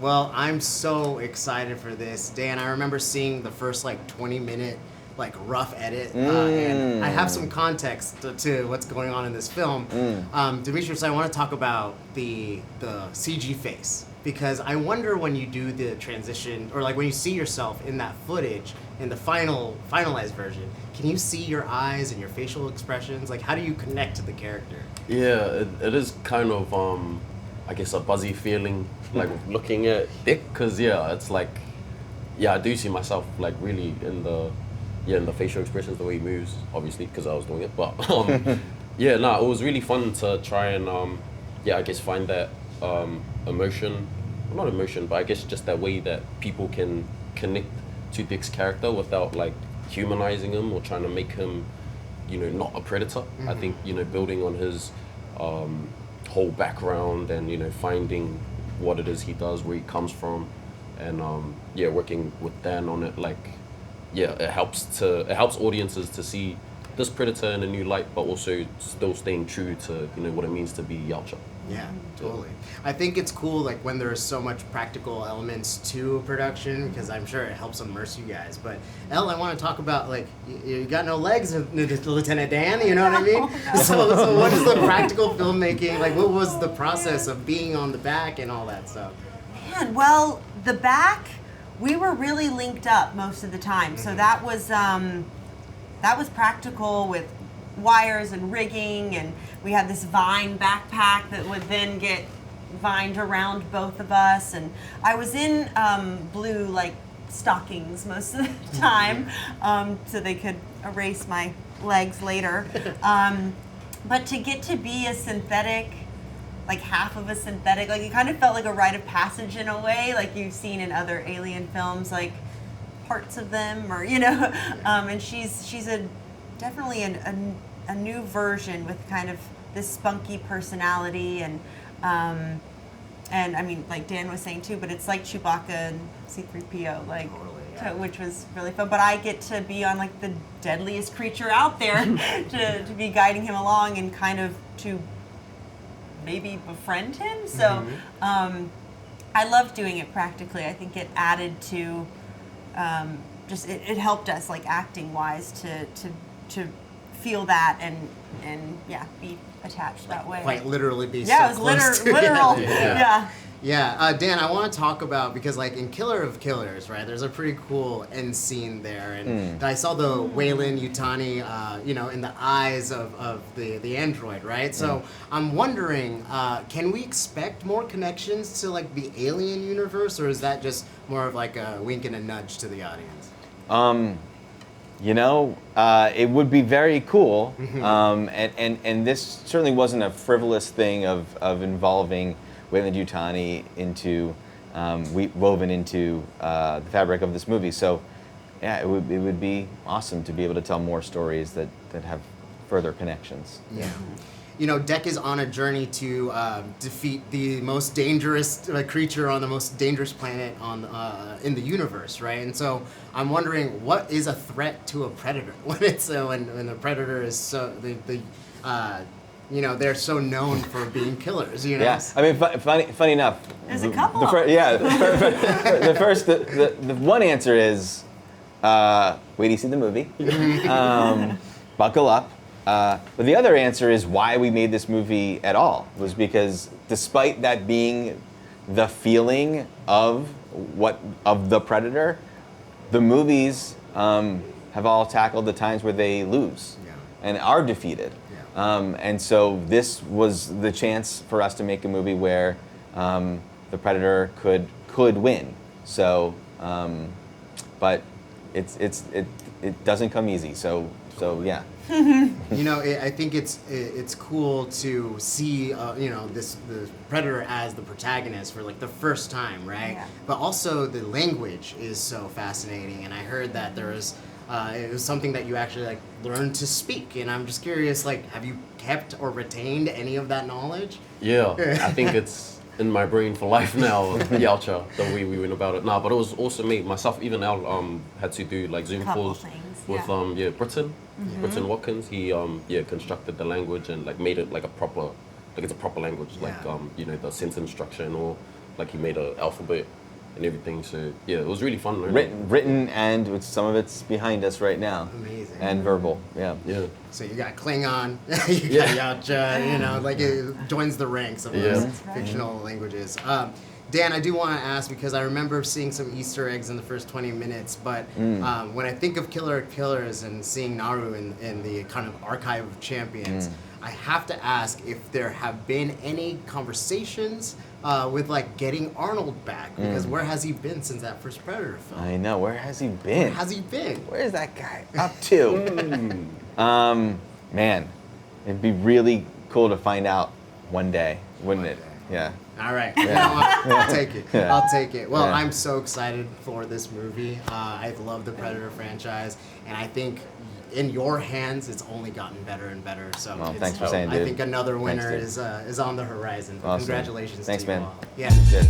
Well, I'm so excited for this, Dan. I remember seeing the first like 20-minute like rough edit, and I have some context to what's going on in this film. Dimitrius, I want to talk about the CG face, because I wonder when you do the transition, or like when you see yourself in that footage in the finalized version, can you see your eyes and your facial expressions? Like, how do you connect to the character? Yeah, it is kind of I guess a buzzy feeling, like looking at Dick, because it's like, I do see myself like really in the facial expressions, the way he moves, obviously because I was doing it, but it was really fun to try and I guess find that emotion, well, not emotion, but I guess just that way that people can connect to Dick's character without like humanizing him or trying to make him, not a predator. I think, building on his whole background and finding what it is he does, where he comes from, and working with Dan on it, like it helps audiences to see this predator in a new light, but also still staying true to what it means to be Yautja. Yeah, totally. I think it's cool like when there's so much practical elements to a production, because I'm sure it helps immerse you guys. But Elle, I want to talk about like you got no legs, Lieutenant Dan. You know what I mean? So what is the practical filmmaking like? What was the process of being on the back and all that stuff? Man, well, the back, we were really linked up most of the time. So that was practical with wires and rigging, and we had this vine backpack that would then get vined around both of us, and I was in blue like stockings most of the time, so they could erase my legs later. But to get to be a synthetic, like half of a synthetic, like it kind of felt like a rite of passage in a way, like you've seen in other alien films, like parts of them, or and she's definitely a new version with kind of this spunky personality, and I mean, like Dan was saying too, but it's like Chewbacca and C-3PO, like totally, which was really fun. But I get to be on like the deadliest creature out there to be guiding him along and kind of to maybe befriend him. So I love doing it practically. I think it added to it helped us like acting wise to feel that and be attached that way. Quite literally be it was literal. Yeah, Dan, I want to talk about, because like in Killer of Killers, right, there's a pretty cool end scene there, and I saw the Weyland Yutani, in the eyes of the android, right? So I'm wondering, can we expect more connections to like the Alien universe, or is that just more of like a wink and a nudge to the audience? It would be very cool, and this certainly wasn't a frivolous thing of involving Weyland Yutani woven into the fabric of this movie. So, yeah, it would be awesome to be able to tell more stories that have further connections. Yeah. Dek is on a journey to defeat the most dangerous creature on the most dangerous planet in the universe, right? And so I'm wondering, what is a threat to a predator when when the predator is so they're so known for being killers. Yes, I mean, funny enough. There's a couple. The one answer is, wait till you see the movie. Buckle up. But the other answer is why we made this movie at all, was because despite that being the feeling of the Predator, the movies have all tackled the times where they lose and are defeated. And so this was the chance for us to make a movie where the Predator could win. So, but it doesn't come easy. So yeah. I think it's cool to see the Predator as the protagonist for like the first time, right? Yeah. But also the language is so fascinating, and I heard that there was it was something that you actually like learned to speak, and I'm just curious, like, have you kept or retained any of that knowledge? Yeah, I think it's in my brain for life now, Yautja, the way we went about it. No, but it was also me, myself, even Elle had to do like Zoom calls with Britton. Britton Watkins. He constructed the language and like made it like a proper, like it's a proper language, like the sentence structure and all. like he made an alphabet and everything. So yeah, it was really fun learning. Written and with some of it's behind us right now. Amazing. And verbal, yeah. Yeah. So you got Klingon, you got Yautja, you know, like it joins the ranks of those That's right. fictional languages. Dan, I do want to ask because I remember seeing some Easter eggs in the first 20 minutes, but when I think of Killer of Killers and seeing Naru in the kind of archive of champions, I have to ask if there have been any conversations with like getting Arnold back, because where has he been since that first Predator film? I know, where has he been? Where has he been? Where's that guy up to? Man, it'd be really cool to find out one day, wouldn't it? Yeah. All right, I'll take it. Yeah. I'll take it. Well, Yeah. I'm so excited for this movie. I love the Predator franchise, and I think in your hands, it's only gotten better and better. So Well, it's- thanks for saying, I dude. think another winner Thanks, dude. is on the horizon. Awesome. Congratulations Thanks, to you man. all. Yeah. Good.